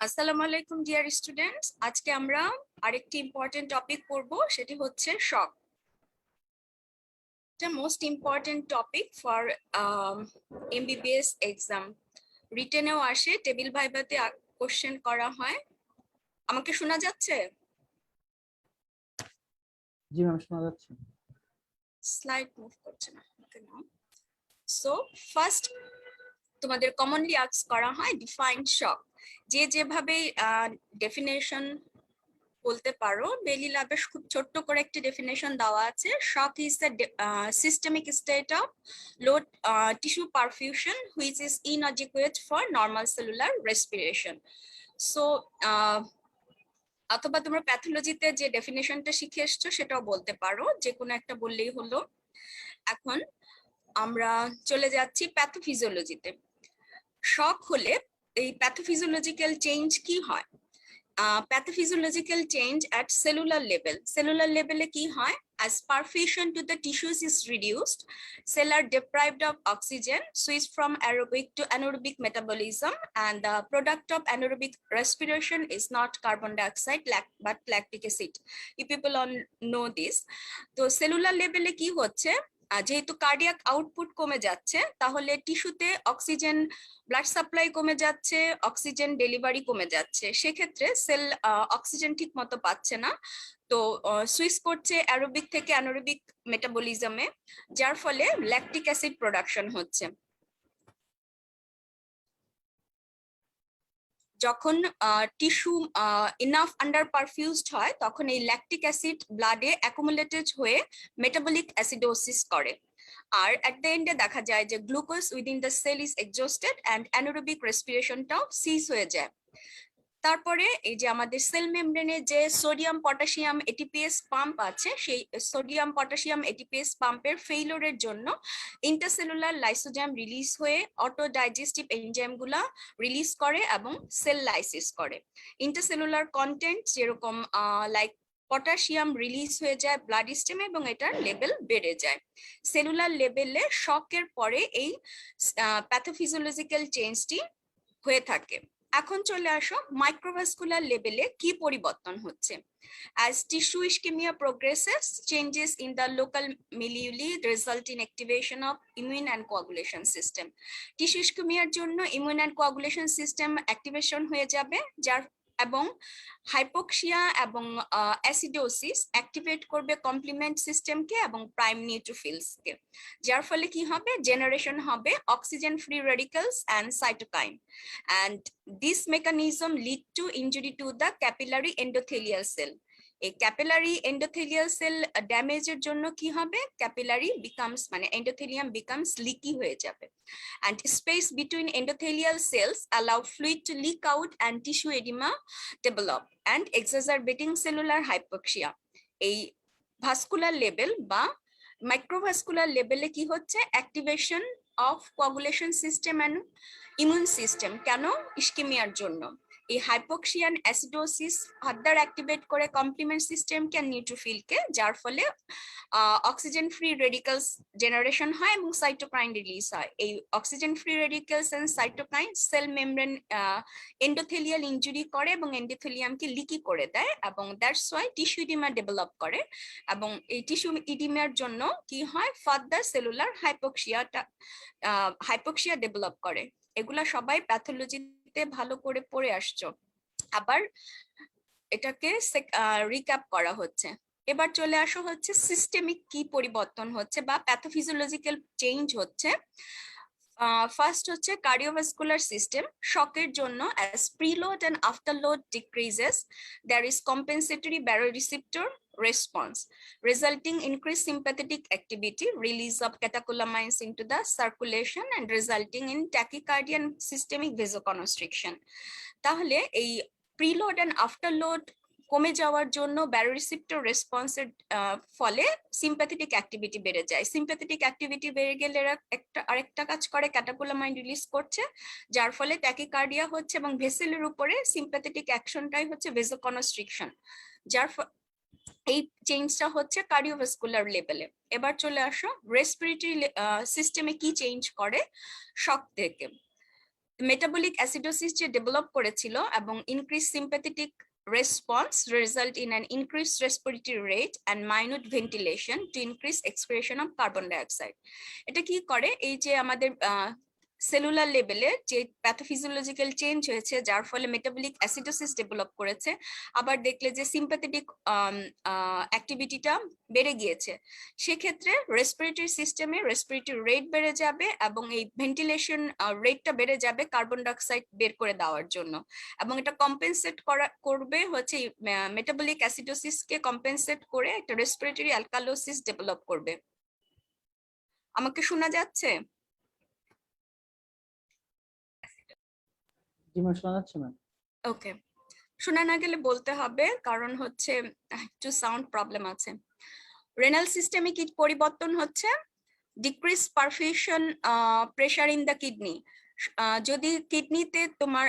আসসালামু আলাইকুম dear students, আজকে আমরা আরেকটি ইম্পর্টেন্ট টপিক পড়ব, সেটি হচ্ছে শক। এটা most important topic for MBBS exam. রিটেনেও আসে, টেবিল ভাইভাতে কোশ্চেন করা হয়। আমাকে শোনা যাচ্ছে? জি ম্যাম, শোনা যাচ্ছে। স্লাইড মুভ করছে না। সো ফার্স্ট তোমাদের কমনলি আস্ক করা হয় ডিফাইন শক। যে যেভাবে ডেফিনেশন বলতে পারো, বেলি ল্যাবের খুব ছোট্ট করে একটি ডেফিনেশন দেওয়া আছে। Shock is the systemic state of low tissue perfusion which is inadequate for normal cellular respiration. So অথবা তোমরা প্যাথোলজিতে যে ডেফিনেশনটা শিখে এসছো সেটাও বলতে পারো, যে কোনো একটা বললেই হলো। এখন আমরা চলে যাচ্ছি প্যাথোফিজিওলজিতে। শক হলে এই প্যাথোফিজিওলজিক্যাল চেঞ্জ কি হয়? Pathophysiological change at cellular level. Cellular level কি হয়? As perfusion to the tissues is reduced, cells are deprived of oxygen, switch from aerobic to anaerobic metabolism, and the product of anaerobic respiration is not carbon dioxide but lactic acid. You people all know this. তো cellular level কি হচ্ছে? যেহেতু cardiac output কমে যাচ্ছে, তাহলে টিস্যুতে oxygen blood supply কমে যাচ্ছে, oxygen delivery কমে যাচ্ছে। সেক্ষেত্রে সেল অক্সিজেন ঠিক মতো পাচ্ছে না, তো সুইচ করছে অ্যারোবিক থেকে অ্যানারোবিক মেটাবলিজমে, যার ফলে ল্যাকটিক অ্যাসিড প্রোডাকশন হচ্ছে। যখন টিস্যু ইনাফ আন্ডার পারফিউজড হয়, তখন এই ল্যাকটিক অ্যাসিড ব্লাডে অ্যাকুমুলেটেড হয়ে মেটাবলিক অ্যাসিডোসিস করে। আর এট দ্য এন্ডে দেখা যায় যে glucose within the cell is exhausted and anaerobic রেসপিরেশনটাও সিজ হয়ে যায়। তারপরে এই যে আমাদের সেল মেমব্রেনে যে সোডিয়াম পটাশিয়াম এটিপিএস পাম্প আছে, সেই সোডিয়াম পটাশিয়াম এটিপিএস পাম্পের ফেইলিওরের জন্য ইন্টারসেলুলার লাইসোজাইম রিলিজ হয়ে অটো ডাইজেস্টিভ এনজাইমগুলা রিলিজ করে এবং সেল লাইসিস করে। ইন্টারসেলুলার কন্টেন্ট যেরকম লাইক পটাশিয়াম রিলিজ হয়ে যায় ব্লাড স্টেমে এবং এটার লেভেল বেড়ে যায়। সেলুলার লেভেলে শকের পরে এই প্যাথোফিজিওলজিক্যাল চেঞ্জটি হয়ে থাকে। এখন চলে আসো মাইক্রোভাস্কুলার লেভেলে কি পরিবর্তন হচ্ছে। As tissue ischemia progresses, changes in the local milieu result in activation of immune and coagulation system. Tissue ischemia জন্য immune and coagulation system activation হয়ে যাবে, যার এবং হাইপোক্সিয়া এবং অ্যাসিডোসিস অ্যাক্টিভেট করবে কমপ্লিমেন্ট সিস্টেমকে এবং প্রাইম নিউট্রোফিলসকে, যার ফলে কি হবে? জেনারেশন হবে oxygen free radicals and cytokine, and this mechanism lead to injury to the capillary endothelial cell. এই ক্যাপিলারি এন্ডোথেলিয়াল সেল ড্যামেজের জন্য কি হবে? ক্যাপিলারি বিকামস মানে এন্ডোথেলিয়াম বিকামস লিকি হয়ে যাবে, and space between endothelial cells allow fluid to leak out and tissue edema develop and exacerbating cellular hypoxia. এই vascular level বা microvascular লেভেলে কি হচ্ছে? Activation of coagulation system and immune system. কেন? ইস্কেমিয়ার জন্য। এই হাইপোক্সিয়ান অ্যাসিডোসিস ফার্দার অ্যাক্টিভেট করে কমপ্লিমেন্ট সিস্টেমকে আর নিউট্রোফিলকে, যার ফলে অক্সিজেন ফ্রি রেডিক্যালস জেনারেশন হয় এবং সাইটোকাইন রিলিজ হয়। এই oxygen free radicals and cytokine cell membrane endothelial injury করে এবং এন্ডোথেলিয়ামকে লিকি করে দেয়, এবং that's why tissue oedema develop করে। এবং এই টিস্যু ইডিমার জন্য কি হয়? ফার্দার সেলুলার হাইপোক্সিয়া ডেভেলপ করে। এগুলা সবাই প্যাথোলজিতে ভালো করে পড়ে আসছো, আবার এটাকে রিক্যাপ করা হচ্ছে। এবার চলে আসো হচ্ছে সিস্টেমিক কি পরিবর্তন হচ্ছে বা প্যাথোফিজিওলজিক্যাল চেঞ্জ হচ্ছে। ফার্স্ট হচ্ছে কার্ডিওভাস্কুলার সিস্টেম। শকের জন্য as preload and afterload decreases, there is compensatory baroreceptor response, resulting increased sympathetic activity, release of catecholamines into the circulation and resulting in tachycardia and systemic vasoconstriction. তাহলে এই preload and আফটারলোড কমে যাওয়ার জন্য baroreceptor রেসপন্সের ফলে sympathetic activity বেড়ে যায়। Sympathetic activity বেড়ে গেলে এরা আরেকটা কাজ করে, ক্যাটাকোলামাইন রিলিজ করছে, যার ফলে ট্যাকিকার্ডিয়া হচ্ছে এবং ভেসেলের উপরে সিম্প্যাথেটিক অ্যাকশনটাই হচ্ছে ভেসোকনস্ট্রিকশন, যার এই চেঞ্জটা হচ্ছে কার্ডিওভাস্কুলার লেভেলে। এবার চলে আসো রেসপিরেটরি সিস্টেমে কি চেঞ্জ করে শক থেকে। মেটাবলিক অ্যাসিডোসিস যে ডেভেলপ করেছিল এবং increase sympathetic response result in an increased respiratory rate and minute ventilation to increase excretion of carbon dioxide. এটা কি করে, এই যে আমাদের সেলুলার লেভেলে যে প্যাথোফিজিওলজিক্যাল চেঞ্জ হয়েছে যার ফলে মেটাবলিক অ্যাসিডোসিস ডেভেলপ করেছে, আবার দেখলে যে সিম্প্যাথেটিক অ্যাক্টিভিটিটা বেড়ে গিয়েছে, সেক্ষেত্রে রেসপিরেটরি সিস্টেমে রেসপিরেটরি রেট বেড়ে যাবে এবং এই ভেন্টিলেশন রেটটা বেড়ে যাবে কার্বন ডাইঅক্সাইড বের করে দেওয়ার জন্য, এবং এটা কম্পেনসেট করবে হচ্ছে মেটাবলিক অ্যাসিডোসিসকে কম্পেনসেট করে একটা রেসপিরেটরি অ্যালকালোসিস ডেভেলপ করবে। আমাকে শোনা যাচ্ছে? জি ম্যাম, শোনা যাচ্ছে ম্যাম। ওকে, শোনা না গেলে বলতে হবে, কারণ হচ্ছে একটু সাউন্ড প্রবলেম আছে। রেনাল সিস্টেমে কি পরিবর্তন হচ্ছে? Decrease perfusion pressure in the kidney. যদি কিডনিতে তোমার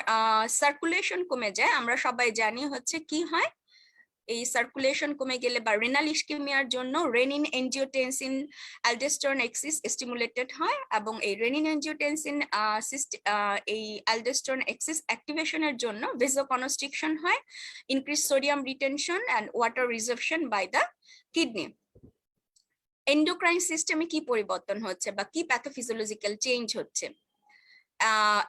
সার্কুলেশন কমে যায়, আমরা সবাই জানি হচ্ছে কি হয়, এই সার্কুলেশন কমে গেলে বা রেনাল ইসকেমিয়ার জন্য renin angiotensin aldosterone axis stimulated হয়, এবং এই রেনিন এনজিওটেনসিন এই অ্যালডোস্টেরন এক্সিস অ্যাক্টিভেশনের জন্য ভেসোকনস্ট্রিকশন হয়, increase sodium retention and water reabsorption by the kidney. Endocrine সিস্টেমে কি পরিবর্তন হচ্ছে বা কি প্যাথোফিজিওলজিক্যাল চেঞ্জ হচ্ছে?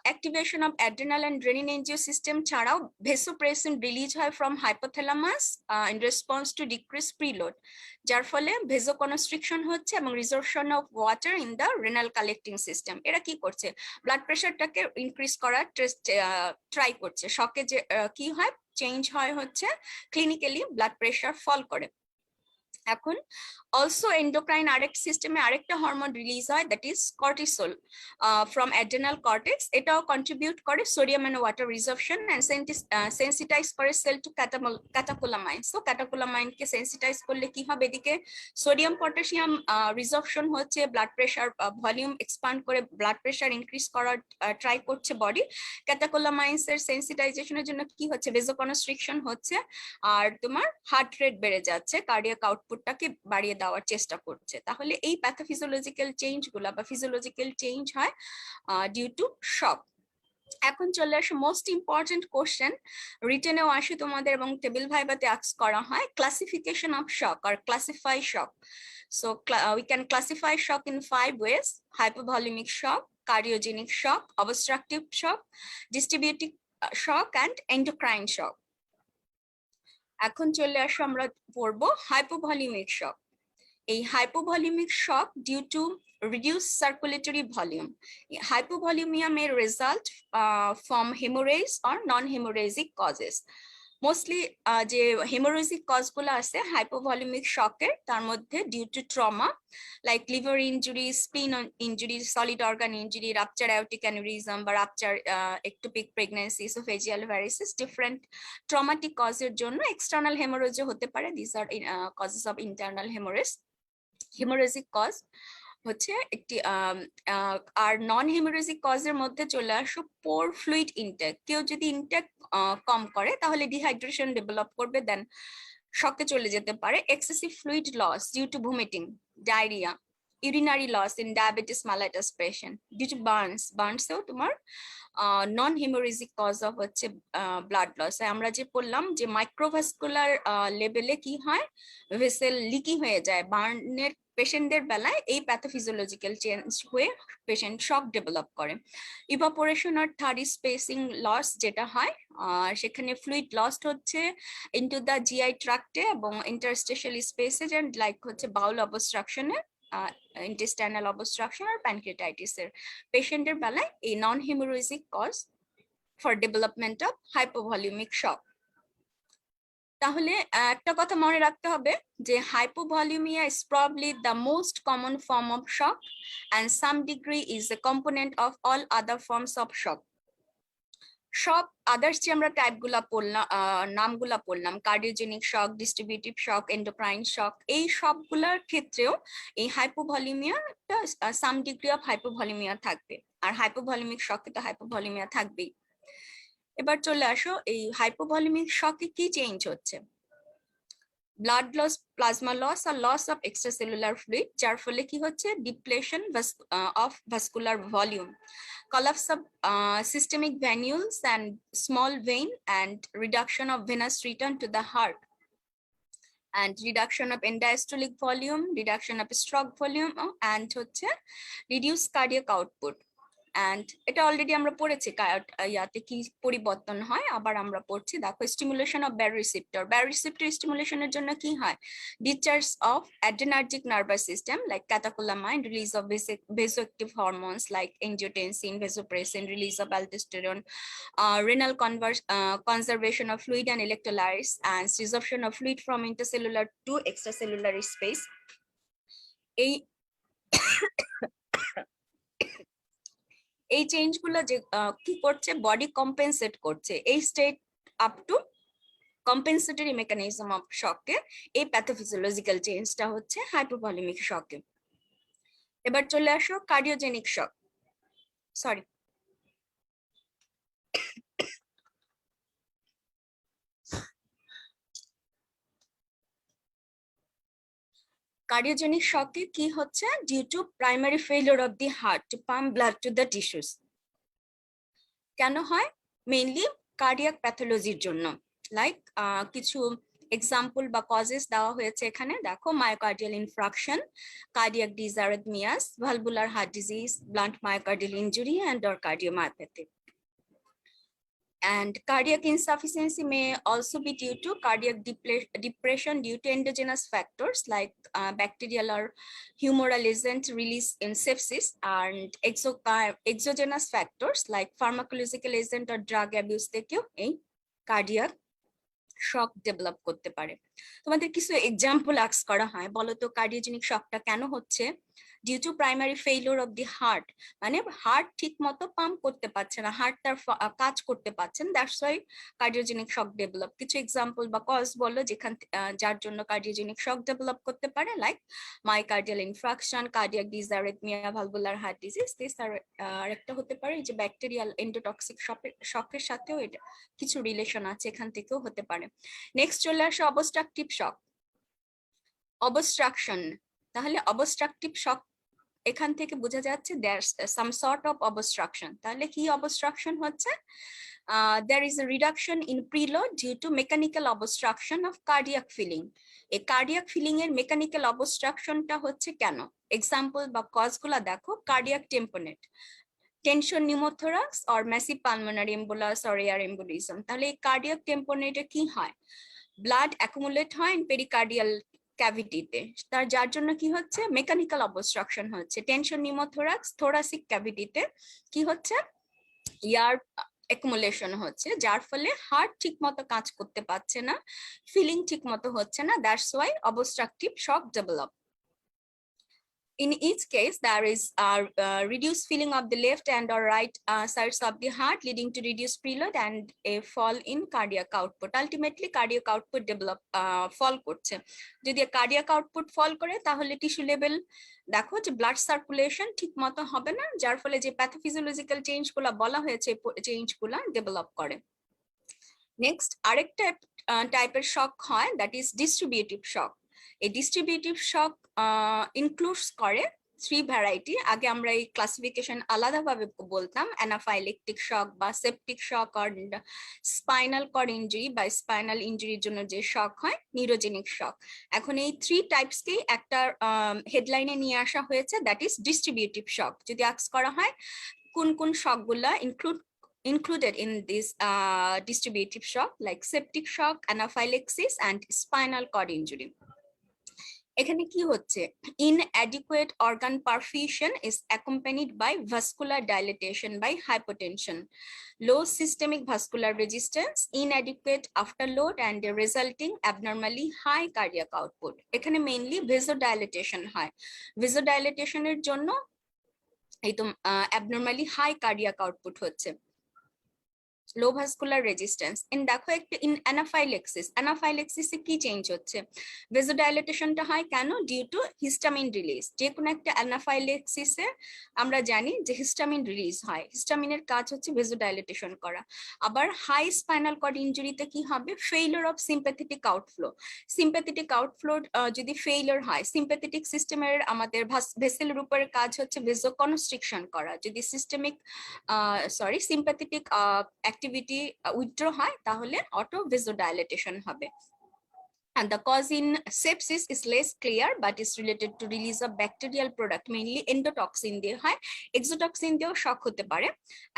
Activation of adrenal and renin angio system ছাড়াও ভেসোপ্রেসিন রিলিজ হয় from hypothalamus in response to decrease preload, যার ফলে ভেসোকনস্ট্রিকশন হচ্ছে এবং reabsorption of water in the renal collecting system. এরা কি করছে? ব্লাড প্রেশারটাকে ইনক্রিজ করার ট্রাই করছে। শকে যে কি হয়, চেঞ্জ হয় হচ্ছে ক্লিনিক্যালি ব্লাড প্রেশার ফল করে। এখন অলসো এন্ডোক্রাইন আরেকটা সিস্টেমে আরেকটা হরমোন রিলিজ হয়, that is cortisol from adrenal cortex. এটাও কন্ট্রিবিউট করে sodium and water reabsorption and sensitize করে সেল টু ক্যাটাকোলামাইন। সো ক্যাটাকোলামাইনকে সেন্সিটাইজ করলে কি হবে, এদিকে সোডিয়াম পটাশিয়াম রিজার্ভশন হচ্ছে, ব্লাড প্রেশার ভলিউম এক্সপান্ড করে ব্লাড প্রেশার ইনক্রিজ করার ট্রাই করছে বডি। ক্যাটাকোলামাইন্স এর সেন্সিটাইজেশনের জন্য কি হচ্ছে, ভেসোকনস্ট্রিকশন হচ্ছে, আর তোমার হার্ট রেট বেড়ে যাচ্ছে, কার্ডিয়াক আউটপুটটাকে বাড়িয়ে দেওয়ার চেষ্টা করছে। তাহলে এই প্যাথোফিজিওলজিক্যাল চেঞ্জ গুলা বা ফিজিওলজিক্যাল চেঞ্জ হয় ডিউ টু শক। এখন চলে আসে মোস্ট ইম্পর্টেন্ট কোশ্চেন, রিটেনেও আসে তোমাদের এবং টেবিল ভাইভাতে আস্ক করা হয়, classification of shock or classify shock. So we can classify shock in 5 ways: hypovolemic shock, cardiogenic shock, obstructive shock, distributive shock and endocrine shock. এখন চলে আসো, আমরা পড়বো হাইপোভলিউমিক শক। এই hypovolaemic shock due to reduced circulatory volume. Hypovolemia may result from hemorrhage or non-hemorrhagic causes. Mostly যে haemorrhagic কজগুলো আছে hypovolaemic শকের, তার মধ্যে due to trauma like liver injury, spleen injury, solid organ injury, rupture aortic aneurysm বা rupture ectopic pregnancy, oesophageal varices, different traumatic কজের জন্য external হেমোরেজও হতে পারে। This are causes of internal haemorrhage. Haemorrhagic cause হচ্ছে একটি আর নন হেমোরেজিক কজের মধ্যে চলে আসো পোর ফ্লুইড ইনটেক। কেউ যদি ইনটেক কম করে তাহলে ডিহাইড্রেশন ডেভেলপ করবে, দেন শকে চলে যেতে পারে। Excessive fluid loss due to vomiting, diarrhoea, urinary loss in diabetes mellitus patient, due to বার্নসেও তোমার নন হেমোরেজিক কজ অফ হচ্ছে ব্লাড লস। আমরা যে বললাম যে মাইক্রোভাস্কুলার লেভেলে কি হয়, ভেসেল লিকি হয়ে যায়, বার্নের পেশেন্টদের বেলায় এই প্যাথোফিজিওলজিক্যাল চেঞ্জ হয়ে পেশেন্ট শক ডেভেলপ করে। ইভাপোরেশন আর থার্ড স্পেসিং লস যেটা হয়, সেখানে ফ্লুইড লস্ট হচ্ছে ইনটু দ্য জিআই ট্রাক্টে এবং ইন্টারস্টেশিয়াল স্পেসেজ এন্ড লাইক হচ্ছে বাউল অবস্ট্রাকশনে, ইন্টেস্টাইনাল অবস্ট্রাকশন আর প্যানক্রিয়াটাইটিস এর পেশেন্টের বেলায় এই non haemorrhagic cause for development of hypovolaemic shock. তাহলে একটা কথা মনে রাখতে হবে যে hypovolaemia is probably the most common form of shock and some degree is a component of all other forms of shock. সব আদার্স যে আমরা টাইপগুলা পড়লাম, নামগুলা পড়লাম, কার্ডিওজেনিক শক, ডিস্ট্রিবিউটিভ শক, এন্ডোক্রাইন শক, এই সবগুলোর ক্ষেত্রেও এই হাইপোভলিউমিয়া সাম ডিগ্রি অফ হাইপোভলিউমিয়া থাকবে, আর হাইপোভলিউমিক শকে তো হাইপোভলিউমিয়া থাকবেই। এবার চলে আসো এই হাইপোভলিউমিক শকে কি চেঞ্জ হচ্ছে। ব্লাড লস, প্লাজমা লস আর লস অফ এক্সট্রাসেলুলার ফ্লুইড, যার ফলে কি হচ্ছে depletion of vascular volume. collapse of systemic venules and small vein, and reduction of venous return to the heart, and reduction of end-diastolic volume, reduction of stroke volume, and হচ্ছে reduce cardiac output. And এটা already আমরা পড়েছি ইয়াতে কি পরিবর্তন হয়, আবার আমরা পড়ছি। দেখো, স্টিমুলেশন অফ ব্যারোরিসেপ্টর, ব্যারোরিসেপ্টর স্টিমুলেশনের জন্য কি হয়? Discharge of adrenergic nervous system like catecholamine, release of vasoactive hormones like angiotensin, vasopressin, release of aldosterone, renal conservation of fluid and electrolytes, and resorption of fluid from intercellular to extracellular space. এই change গুলো যে কি করছে, body compensate করছে এই state up to compensatory mechanism of শকে। এই pathophysiological চেঞ্জটা হচ্ছে হাইপোভলিমিক শকে। এবার চলে আসো কার্ডিওজেনিক শক। সরি, কার্ডিওজেনিক শকে কি হচ্ছে? Due to primary failure of the heart to pump blood to the tissues. কেন হয়? মেইনলি কার্ডিয়াক প্যাথোলজির জন্য। লাইক কিছু এক্সাম্পল বা কজেস দেওয়া হয়েছে এখানে। দেখো, myocardial infarction, cardiac dysrhythmias, valvular heart disease, blunt myocardial injury, and or cardiomyopathy. And cardiac insufficiency may also be due to cardiac depression due to endogenous factors like bacterial or humoral agent release in sepsis, and exogenous factors like pharmacological agent or drug abuse থেকেও এই cardiac শক develop করতে পারে। তোমাদের কিছু example ask করা হয়, বলো তো কার্ডিওজেনিক শকটা কেন হচ্ছে? Due to primary failure of the heart, মানে হার্ট ঠিক মতো পাম্প করতে পারছে না, হার্ট তার কাজ করতে পারছে না, that's why cardiogenic shock develop. কিছু এক্সাম্পল বা কজ বলো যেখান যার জন্য কার্ডিওজেনিক শক ডেভেলপ করতে পারে, like myocardial infarction, cardiac dysrhythmia, valvular heart disease. This আরেকটা হতে পারে যে ব্যাকটেরিয়াল এন্ডোটক্সিক শকের সাথেও এটা কিছু রিলেশন আছে, এখান থেকেও হতে পারে। নেক্সট চলে আসে অবস্ট্রাকটিভ শক। অবস্ট্রাকশন, তাহলে অবস্ট্রাকটিভ শক এখান থেকে বোঝা যাচ্ছে দেয়ার সাম সর্ট অফ অবস্ট্রাকশন। তাহলে কি অবস্ট্রাকশন হচ্ছে? there is a reduction in preload due to mechanical obstruction of cardiac filling. এই কার্ডিয়াক ফিলিং এর মেকানিক্যাল অবস্ট্রাকশনটা হচ্ছে কেন? এক্সাম্পল বা কজ গুলা দেখো, cardiac টেম্পোনেট, tension pneumothorax or massive pulmonary embolus or air embolism. তাহলে এই কার্ডিয়াক টেম্পোনেটে কি হয়? ব্লাড অ্যাকুমুলেট হয় ইন পেরিকার্ডিয়াল ক্যাভিটিতে, তার যার জন্য কি হচ্ছে? মেকানিক্যাল অবস্ট্রাকশন হচ্ছে। টেনশন নিউমোথোরাক্স, থোরাসিক ক্যাভিটিতে কি হচ্ছে? এয়ার অ্যাকুমুলেশন হচ্ছে, যার ফলে হার্ট ঠিক মতো কাজ করতে পারছে না, ফিলিং ঠিক মতো হচ্ছে না, that's Y obstructive shock develop. In each case, there is reduced filling of the left and or right sides of the heart, leading to reduced preload and a fall in cardiac output. Ultimately, cardiac output fall করছে। যদি cardiac output fall করে তাহলে tissue level দেখো যে blood circulation ঠিক মতো হবে না, যার ফলে যে প্যাথোফিজিওলজিক্যাল চেঞ্জ গুলা বলা হয়েছে চেঞ্জ গুলা ডেভেলপ করে। নেক্সট আরেকটা টাইপের শক হয়, দ্যাট ইজ ডিস্ট্রিবিউটিভ শক। এই ডিস্ট্রিবিউটিভ শক ইনক্লুডস করে থ্রি ভ্যারাইটি। আগে আমরা এই ক্লাসিফিকেশন আলাদাভাবে বলতাম, অ্যানাফাইলেকটিক শক বা সেপটিক শক, আর স্পাইনাল কর্ড ইনজুরি বা স্পাইনাল ইনজুরির জন্য যে শক হয় নিউরোজেনিক শক। এখন এই থ্রি টাইপসকেই একটা হেডলাইনে নিয়ে আসা হয়েছে, দ্যাট ইজ ডিস্ট্রিবিউটিভ শক। যদি আস্ক করা হয় কোন কোন শকগুলা included in this distributive shock, like septic shock, anaphylaxis, and spinal cord injury. এখানে কি হচ্ছে? Inadequate organ perfusion is accompanied by vascular dilatation by hypotension, low systemic vascular resistance, inadequate afterload, and a resulting abnormally high cardiac output. এখানে mainly vasodilatation হয়। vasodilatation এর জন্য এই তো abnormally high cardiac output হচ্ছে। লো ভাস্কুলার রেজিস্ট্যান্স। দেখো একটা in অ্যানাফাইলেক্সিসে কি চেঞ্জ হচ্ছে, ভেজোডাইলেটেশনটা হয় কেন, ডিউ টু হিস্টামিন রিলিজ। যে কোনো একটা অ্যানাফাইলেক্সিসে আমরা জানি যে হিস্টামিন রিলিজ হয়, হিস্টামিনের কাজ হচ্ছে ভেজোডাইলেটেশন করা। আবার হাই স্পাইনাল কর্ড ইনজুরিতে কি হবে, failure of sympathetic outflow. Sympathetic outflow যদি ফেইলিওর হয়, সিম্প্যাথেটিক সিস্টেমের আমাদের ভেসেলের উপরে কাজ হচ্ছে ভেজোকনস্ট্রিকশন করা। যদি সিম্প্যাথেটিক অ্যাক্টিভিটি উইথড্র হয় তাহলে অটো ভেজোডাইলেটেশন হবে। And the cause in sepsis is less clear, but is related to release of bacterial product, mainly endotoxin দিয়ে হয়, exotoxin দিয়েও শক হতে পারে।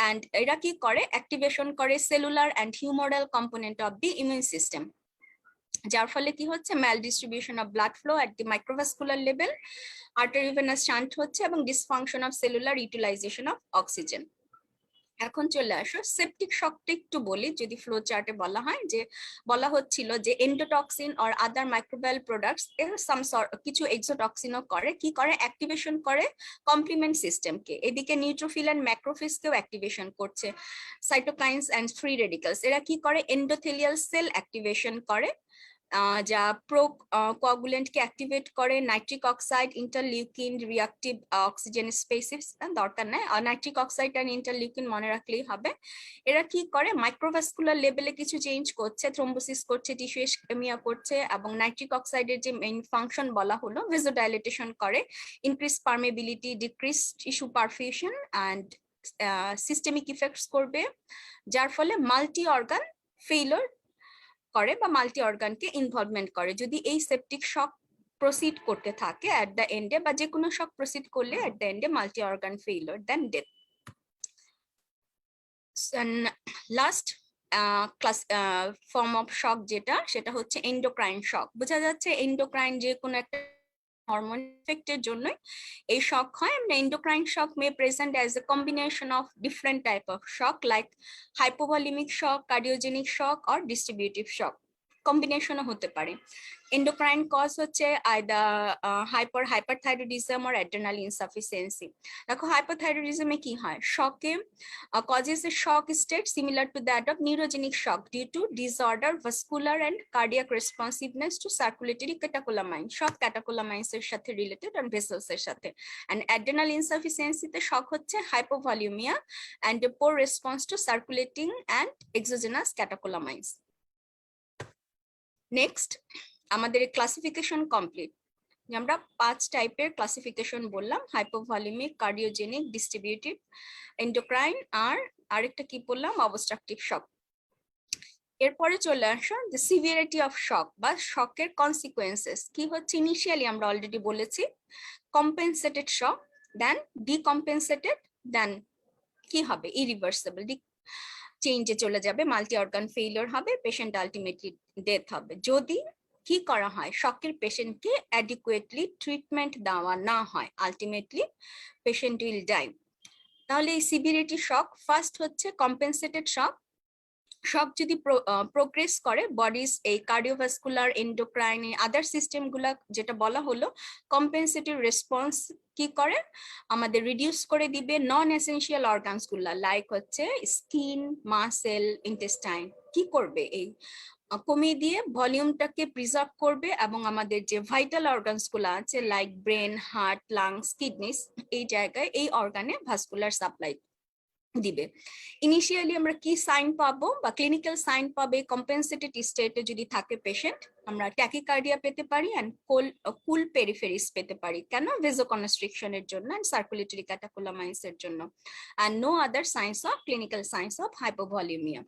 And এরা কি করে, অ্যাক্টিভেশন করে cellular and humoral component of the immune system, যার ফলে কি হচ্ছে, maldistribution of blood flow at the microvascular level, arteriovenous shunt হচ্ছে, এবং dysfunction of cellular utilisation of oxygen. এখন চলে আসো সেপটিক শকটা একটু বলি। যদি ফ্লো চার্টে বলা হচ্ছিল যে endotoxin or other microbial products এর কিছু এক্সোটক্সিনও করে, কি করে, অ্যাক্টিভেশন করে কমপ্লিমেন্ট সিস্টেমকে। এদিকে নিউট্রোফিল এন্ড ম্যাক্রোফেজকেও অ্যাক্টিভেশন করছে, সাইটোকাইনস এন্ড ফ্রি রেডিক্যালস। এরা কি করে, এন্ডোথেলিয়াল সেল অ্যাক্টিভেশন করে, যা প্রো কোয়াগুলেন্টকে অ্যাক্টিভেট করে, nitric oxide, interleukin, reactive oxygen species দরকার নেই, নাইট্রিক অক্সাইড আর ইন্টারলিউকিন মনে রাখলেই হবে। এরা কি করে, মাইক্রোভাস্কুলার লেভেলে কিছু চেঞ্জ করছে, থ্রোম্বোসিস করছে, টিস্যু ইসকেমিয়া করছে, এবং নাইট্রিক অক্সাইডের যে মেইন ফাংশন বলা হলো ভেজোডাইলেটেশন করে, increase permeability, decrease tissue perfusion and systemic effects করবে, যার ফলে মাল্টি অর্গান ফেইলিওর করে বা মাল্টি অর্গানকে ইনভলভমেন্ট করে। যদি এই সেপটিক শক প্রসিড করতে থাকে অ্যাট দ্য এন্ডে, বা যে কোনো শক প্রসিড করলে অ্যাট দ্য এন্ডে multi organ failure then death. Last class form of shock সেটা হচ্ছে এন্ডোক্রাইন শক। বোঝা যাচ্ছে এন্ডোক্রাইন যে কোনো একটা হরমোন ইফেক্টের জন্য এই শক হয়। Endocrine shock may present as a combination of different type of shock like hypovolaemic shock, cardiogenic shock or distributive shock, কম্বিনেশনও হতে পারে। এন্ডোক্রাইন কজ হচ্ছে either hyperthyroidism or adrenal insufficiency. দেখো হাইপারথাইরয়েডিজমে কি হয়, শকে causes a shock state similar to that of neurogenic shock due to disorder vascular and cardiac responsiveness to circulatory catecholamine. shock catecholamines এর সাথে related and vessels এর সাথে। and adrenal insufficiency তে shock হচ্ছে hypovolemia and a poor response to circulating and exogenous catecholamines. Next আমাদের classification complete. আমরা 5 টাইপের classification বললাম, হাইপোভলিমিক, কার্ডিওজেনিক, ডিস্ট্রিবিউটিভ, এন্ডোক্রাইন, আর আরেকটা কি বললাম, অবস্ট্রাকটিভ শক। এরপরে চলে আসো দ্য সিভিয়ারিটি অফ শক বা শকের কনসিকোয়েন্সেস কি হচ্ছে। ইনিশিয়ালি আমরা অলরেডি বলেছি কম্পেনসেটেড শক, দেন ডিকম্পেনসেটেড, দেন কি হবে, ইরিভার্সিবল চেঞ্জে চলে যাবে, মাল্টি অর্গান ফেইলিওর হবে, পেশেন্ট আলটিমেটলি ডেথ হবে। যদি কি করা হয়, শকের পেশেন্টকে অ্যাডিকুয়েটলি ট্রিটমেন্ট দেওয়া না হয়, আলটিমেটলি পেশেন্ট উইল ডাই। তাহলে এই সিভিরিটি শক, ফার্স্ট হচ্ছে কম্পেনসেটেড শক। শক যদি প্রোগ্রেস করে বডিজ এই কার্ডিওভাস্কুলার, এন্ডোক্রাইন, আদার সিস্টেম গুলা যেটা বলা হলো, কম্পেনসেটিভ রেসপন্স কি করে, আমাদের রিডিউস করে দিবে নন এসেনশিয়াল অর্গানস গুলা, লাইক হচ্ছে স্কিন, মাসেল, ইন্টেস্টাইন। কি করবে, এই কমিয়ে দিয়ে ভলিউমটাকে প্রিজার্ভ করবে, এবং আমাদের যে ভাইটাল অর্গানস গুলো আছে like brain, heart, lungs, kidneys, এই জায়গায় এই অর্গানে ভাস্কুলার সাপ্লাই দিবে। ইনিশিয়ালি আমরা কি সাইন পাবো বা ক্লিনিক্যাল সাইন পাবে, কম্পেনসেটেড স্টেটে যদি থাকে পেশেন্ট, আমরা ট্যাকিকার্ডিয়া পেতে পারি এন্ড কুল পেরিফেরিস পেতে পারি। কেন, ভেজোকনস্ট্রিকশনের জন্য এন্ড সার্কুলেটরি ক্যাটাকোলামাইন্স এর জন্য, and no other signs of clinical signs of hypovolaemia.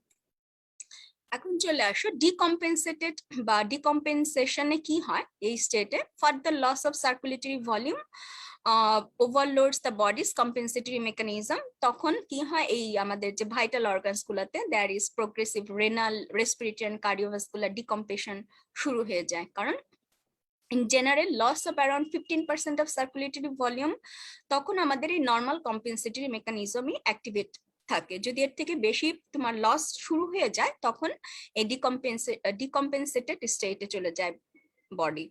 এখন চলে আসো ডিকম্পেনসেটেড বা ডিকম্পেনসেশনে কি হয় এই স্টেটে, further loss of circulatory volume overloads the body's compensatory mechanism. তখন কি হয়, এই আমাদের যে ভাইটাল অর্গানস গুলাতে there is progressive renal, respiratory and cardiovascular decompensation শুরু হয়ে যায়, কারণ in general loss of around 15% of circulatory volume, তখন আমাদের এই নর্মাল কম্পেনসেটরি মেকানিজমই অ্যাক্টিভেট থাকে। যদি এর থেকে বেশি তোমার লস শুরু হয়ে যায়, তখন এই ডিকম্পেনসেটেড স্টেটে চলে যায় বডি।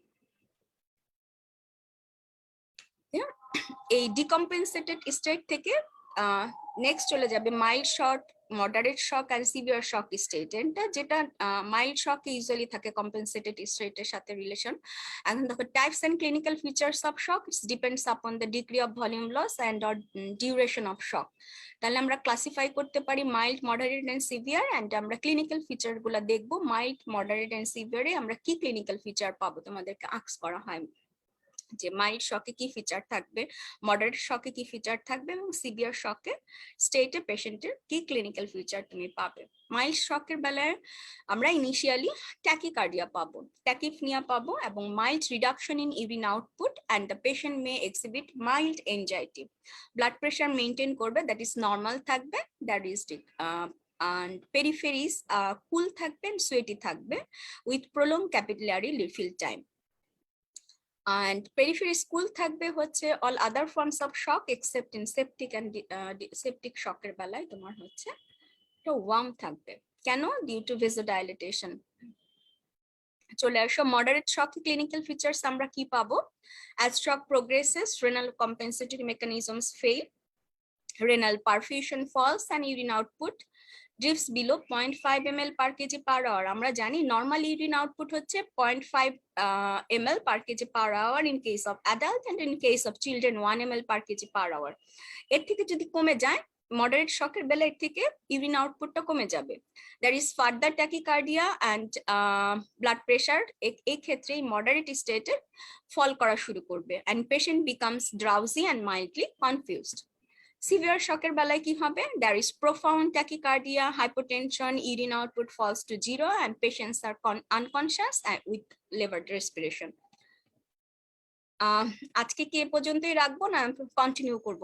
এই ডিকম্পেনসেটেড স্টেট থেকে নেক্সট চলে যাবে mild shock, moderate shock and severe shock state, এটা যেটা মাইল্ড শক ইউজুয়ালি থাকে কম্পেনসেটেড স্টেটের সাথে রিলেশন। এখন দেখো types and clinical features of shock depends upon the degree of volume loss and or duration of shock. তাহলে আমরা classify করতে পারি mild, moderate and severe, and আমরা ক্লিনিক্যাল ফিচার গুলা দেখবো মাইল্ড, মডারেট অ্যান্ড সিভিয়ারে আমরা কি ক্লিনিক্যাল ফিচার পাবো। তোমাদেরকে আস্ক করা হয় যে মাইল্ড শকে কি ফিচার থাকবে, মডারেট শকে কি ফিচার থাকবে, এবং সিভিয়ার শকে স্টেটে পেশেন্টের কি ক্লিনিক্যাল ফিচার তুমি পাবে। মাইল্ড শকের বেলায় আমরা ইনিশিয়ালি ট্যাকিকার্ডিয়া পাবো, ট্যাকিপনিয়া পাবো, এবং mild reduction in urine output and the patient May exhibit mild anxiety. Blood pressure maintain করবে, দ্যাট ইজ নর্মাল থাকবে, that is and peripheries cool থাকবে, sweaty থাকবে with prolonged capillary refill time. And periphery cool থাকবে হচ্ছে all other forms of shock except in septic and septic shock এর বেলায় তোমার হচ্ছে তো warm থাকবে। কেন? due to vasodilatation। চলে আসো মডারেট শক ক্লিনিক্যাল ফিচার্স আমরা কি পাবো। as shock progresses renal compensatory mechanisms fail, renal perfusion falls and urine output dips below 0.5 ml per kg per hour। আমরা জানি নর্মাল ইউরিন আউটপুট হচ্ছে 0.5 ml per kg per hour in case of adult and in case of children 1 ml per kg per hour। এর থেকে যদি কমে যায় moderate শকের বেলা এর থেকে ইউরিন আউটপুটটা কমে যাবে। there is further tachycardia and blood pressure এই ক্ষেত্রে মডারেট স্টেটে ফল করা শুরু করবে and patient becomes drowsy and mildly confused। Severe শকের বেলায় কি হবে? there is profound tachycardia, hypotension, urine output falls to 0 and patients are unconscious and with labored respiration। আজকে কি এ পর্যন্তই রাখবো না কন্টিনিউ করব?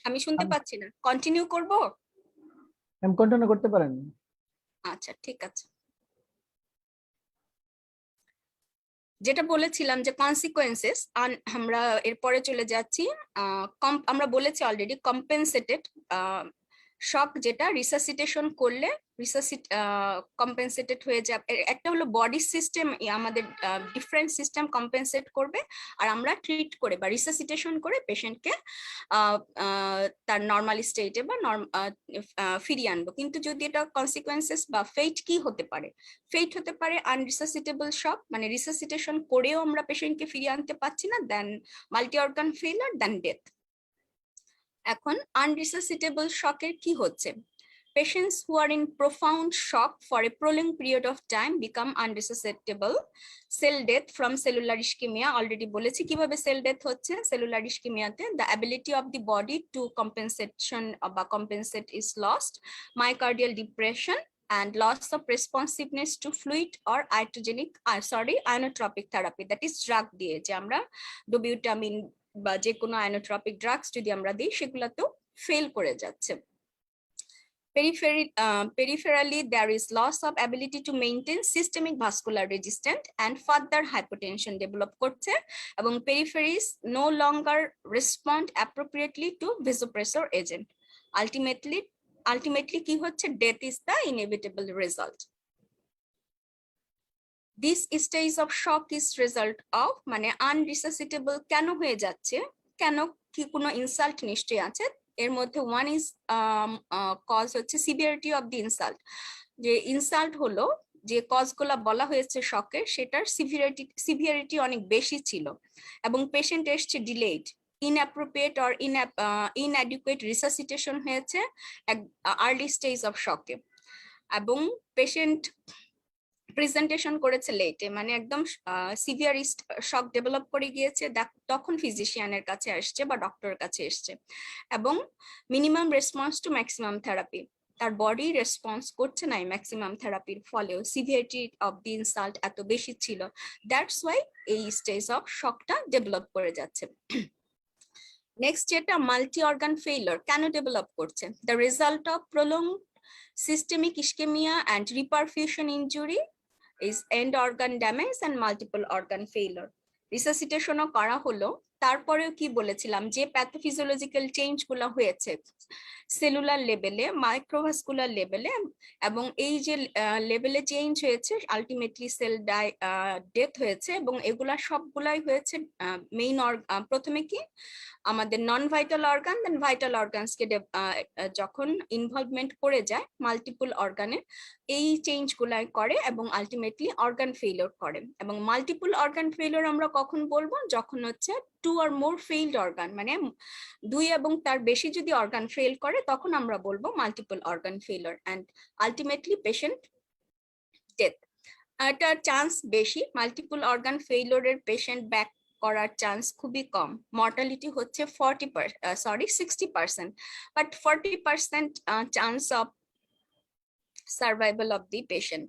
আমি শুনতে পাচ্ছি না, কন্টিনিউ করব? কন্টিনিউ করতে পারেন। আচ্ছা ঠিক আছে। যেটা বলেছিলাম যে কনসিকোয়েন্সেস, আমরা এরপরে চলে যাচ্ছি। আমরা বলেছি অলরেডি কম্পেনসেটেড শক যেটা রিসাসিটেশন করলে কম্পেনসেটেড হয়ে যাবে। একটা হলো বডি সিস্টেম, আমাদের ডিফারেন্ট সিস্টেম কম্পেনসেট করবে, আর আমরা ট্রিট করে বা রিসাসিটেশন করে পেশেন্টকে তার নর্মাল স্টেটে বা ফিরিয়ে আনবো। কিন্তু যদি এটা কনসিকোয়েন্সেস বা ফেট কি হতে পারে? ফেট হতে পারে আনরিসাসিটেবল শক, মানে রিসাসিটেশন করেও আমরা পেশেন্টকে ফিরিয়ে আনতে পারছি না, দেন মাল্টি অর্গান ফেইলিউর, দেন ডেথ। এখন আনরিসাসিটেবল শকের কি হচ্ছে? Patients who are in profound shock for a prolonged period of time become unresuscitable। Cell death from cellular ischemia, already বলেছি কিভাবে সেল ডেথ হচ্ছে cellular ischemiaতে। The ability of the body to compensate is lost, myocardial depression and loss of responsiveness to fluid or inotropic therapy, that is drug দিয়ে যে আমরা ডোবিউটামিন বা যে কোনো আয়োনোট্রপিক drugs যদি আমরা দিই সেগুলোতেও ফেল করে যাচ্ছে। Peripherally, there is loss of ability to maintain systemic vascular resistance and further hypotension develop করছে, এবং peripheries no longer respond appropriately to vasopressor agent। Ultimately কি হচ্ছে? Death is the inevitable result। This stage of shock is result of মানে unresuscitable কেন হয়ে যাচ্ছে? কেন? কি কোনো ইনসাল্ট নিশ্চয়ই আছে এর মধ্যে। ওয়ান ইজ কজ হচ্ছে সিভিয়ারিটি অফ দি ইনসাল্ট। যে ইনসাল্ট হলো যে কজগুলা বলা হয়েছে শকের, সেটার সিভিয়ারিটি অনেক বেশি ছিল, এবং পেশেন্ট এসছে delayed, inappropriate or inadequate resuscitation হয়েছে আর্লি স্টেজ অফ শকে, এবং পেশেন্ট প্রেজেন্টেশন করেছে লেটে, মানে একদম সিভিয়ার শক ডেভেলপ করে গিয়েছে, তখন ফিজিশিয়ানের কাছে আসছে বা ডক্টরের কাছে এসছে। এবং minimum response to maximum therapy, তার বডি রেসপন্স করছে না ম্যাক্সিমাম থেরাপির ফলেও, সিভিয়ারিটি অফ দি ইনসাল্ট এত বেশি ছিল, দ্যাটস ওয়াই এই স্টেজ অফ শকটা ডেভেলপ করে যাচ্ছে। নেক্সট যেটা মাল্টি অর্গান ফেইলিউর কেন ডেভেলপ করছে? The result of prolong systemic ischemia and reperfusion injury is end organ damage and multiple organ failure। রিসাসিটেশনও করা হলো, তারপরেও কি বলেছিলাম যে প্যাথোফিজিওলজিক্যাল চেঞ্জ গুলো হয়েছে সেলুলার লেভেলে, মাইক্রোভাস্কুলার লেভেলে, এবং এই যে লেভেলে চেঞ্জ হয়েছে আলটিমেটলি সেল ডেথ হয়েছে, এবং এগুলা সবগুলাই হয়েছে মেইন প্রথমে কি আমাদের নন ভাইটাল অর্গান দেন ভাইটাল অর্গানসকে যখন ইনভলভমেন্ট করে যায় মাল্টিপল অর্গানে, এই চেঞ্জ গুলাই করে এবং আলটিমেটলি অর্গান ফেইলিওর করে। এবং মাল্টিপল অর্গান ফেইলিওর আমরা কখন বলবো? যখন হচ্ছে 2 or more failed অর্গান, মানে 2 এবং তার বেশি যদি অর্গান ফেল করে তখন আমরা বলবো multiple organ failure, and ultimately patient death. এটা চান্স বেশি, মাল্টিপল অর্গান ফেইলিওরের পেশেন্ট ব্যাক করার চান্স খুবই কম। মর্টালিটি হচ্ছে 60%, but 40% chance of survival of the patient.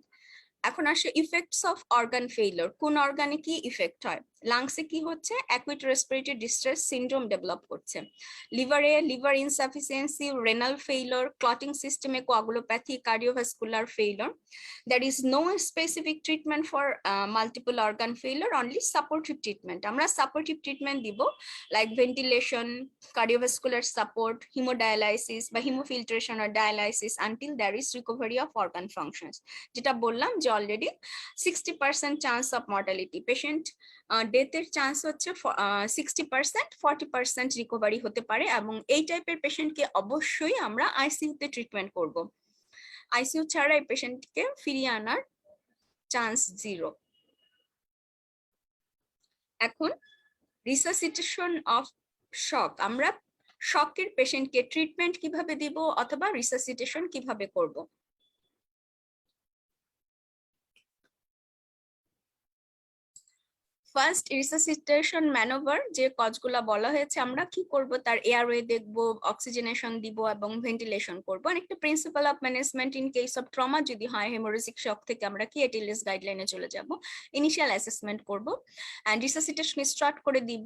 এখন আসে ইফেক্টস অফ অর্গান ফেইলিওর। কোন অর্গানে কি ইফেক্ট হয়? লাংসে কি হচ্ছে? Acute respiratory distress syndrome develop করছে। লিভারে liver insufficiency, renal failure, clotting সিস্টেমে coagulopathy, cardiovascular failure. There is no specific treatment for multiple organ failure, only supportive treatment. আমরা supportive treatment দিব, like ventilation, cardiovascular support, hemodialysis বা hemofiltration or dialysis until there is recovery of organ functions. যেটা বললাম যে already 60% chance of mortality, patient ডেথের chance হচ্ছে 60%, 40% recovery হতে পারে, এবং এই টাইপের পেশেন্টকে অবশ্যই আমরা আইসিইউতে ট্রিটমেন্ট করব। আইসিইউ ছাড়া এই পেশেন্টকে ফিরিয়ে আনার চান্স 0। এখন রিসাসিটেশন অফ শক, আমরা শকের পেশেন্টকে ট্রিটমেন্ট কিভাবে দিব অথবা রিসাসিটেশন কিভাবে করব? ফার্স্ট রিসাসিটেশন ম্যানোভার যে কাজগুলো বলা হয়েছে, আমরা কি করব? তার এয়ারওয়ে দেখব, অক্সিজেনেশন দিব এবং ভেন্টিলেশন করব। একটা principal of management in case of trauma যদি হয় হেমোরেজিক শক থেকে, আমরা কি এটিএলএস গাইডলাইনে চলে যাব, ইনিশিয়াল অ্যাসেসমেন্ট করব এন্ড রিসাসিটেশন স্টার্ট করে দিব।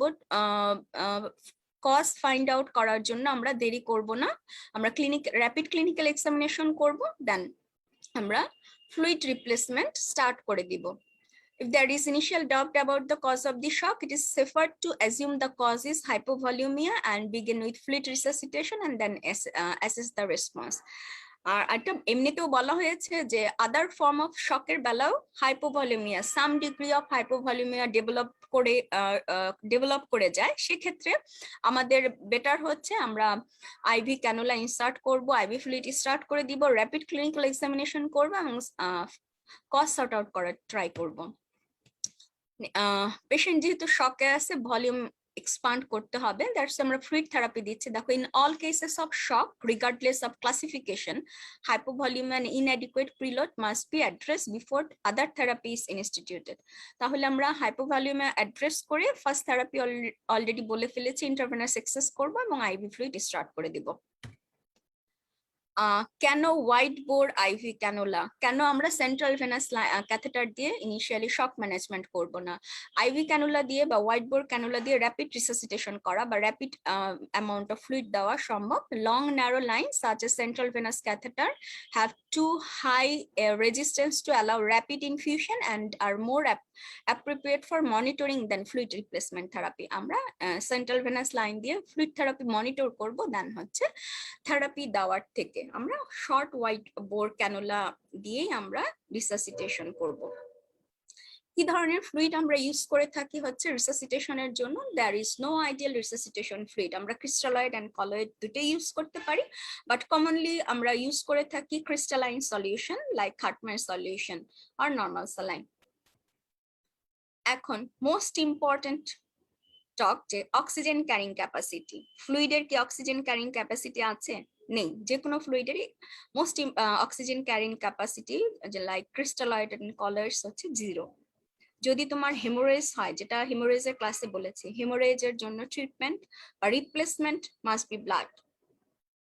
কজ ফাইন্ড আউট করার জন্য আমরা দেরি করব না, আমরা র্যাপিড ক্লিনিক্যাল এক্সামিনেশন করব, দেন আমরা ফ্লুইড রিপ্লেসমেন্ট স্টার্ট করে দিব। If there is initial doubt about the cause of the shock, it is safer to assume the cause is hypovolemia and begin with fluid resuscitation and then assess the response. আর একটা এমনিতেও বলা হয়েছে যে আদার form of শকের বেলাও হাইপোভলিউমিয়া, সাম degree of হাইপোভলিউমিয়া develop করে যায়, সেক্ষেত্রে আমাদের বেটার হচ্ছে আমরা আইভি ক্যানুলা ইনসার্ট করব, আইভি ফ্লুইড স্টার্ট করে দিব, র্যাপিড ক্লিনিক্যাল এক্সামিনেশন করব এবং কজ সর্ট আউট করার ট্রাই করব। পেশেন্ট যেহেতু শকে আছে, ভলিউম এক্সপান্ড করতে হবে, দ্যাটস আমরা ফ্লুইড থেরাপি দিচ্ছি। দেখো, in all cases of shock regardless of classification, hypovolume and inadequate preload must be addressed before other therapy is instituted. তাহলে আমরা হাইপোভলিউমে অ্যাড্রেস করে ফার্স্ট থেরাপি অলরেডি বলে ফেলেছি, ইন্টারভেনাস এক্সেস করব এবং আইভি ফ্লুইড স্টার্ট করে দিব। কেন ওয়াইড বোর আইভি ক্যানোলা, কেন আমরা সেন্ট্রাল ভেনাস ক্যাথেটার দিয়ে ইনিশিয়ালি শক ম্যানেজমেন্ট করব না? আইভি ক্যানোলা দিয়ে বা ওয়াইড বোর ক্যানোলা দিয়ে র্যাপিড রিসাসিটেশন করা বা র্যাপিড অ্যামাউন্ট অফ ফ্লুইড দেওয়া সম্ভব। Long narrow line such a central venous catheter have too high resistance to allow rapid infusion and are more appropriate for monitoring than fluid replacement therapy. আমরা central venous line দিয়ে fluid therapy monitor করব, then হচ্ছে therapy দেওয়ার থেকে আমরা short wide bore canola দিয়েই আমরা resuscitation করব। কি ধরনের ফ্লুইড আমরা ইউজ করে থাকি হচ্ছে রিসাসিটেশনের জন্য? There is no ideal resuscitation fluid. আমরা ক্রিস্টালয়েড এন্ড কলয়েড দুটোই ইউজ করতে পারি, বাট কমনলি আমরা ইউজ করে থাকি crystalline solution like Hartmann solution আর নর্মাল স্যালাইন। এখন মোস্ট ইম্পর্টেন্ট টক যে অক্সিজেন ক্যারিং ক্যাপাসিটি। ফ্লুইডের কি অক্সিজেন ক্যারিং ক্যাপাসিটি আছে? নেই। যে কোনো ফ্লুইডেরই মোস্ট অক্সিজেন ক্যারিং ক্যাপাসিটি যে লাইক ক্রিস্টালয়েড এন্ড কলার্স হচ্ছে 0। যদি তোমার হেমোরেজ হয়, যেটা হেমোরেজের ক্লাসে বলেছি, হেমোরেজের জন্য ট্রিটমেন্ট বা রিপ্লেসমেন্ট মাস্ট বি ব্লাড।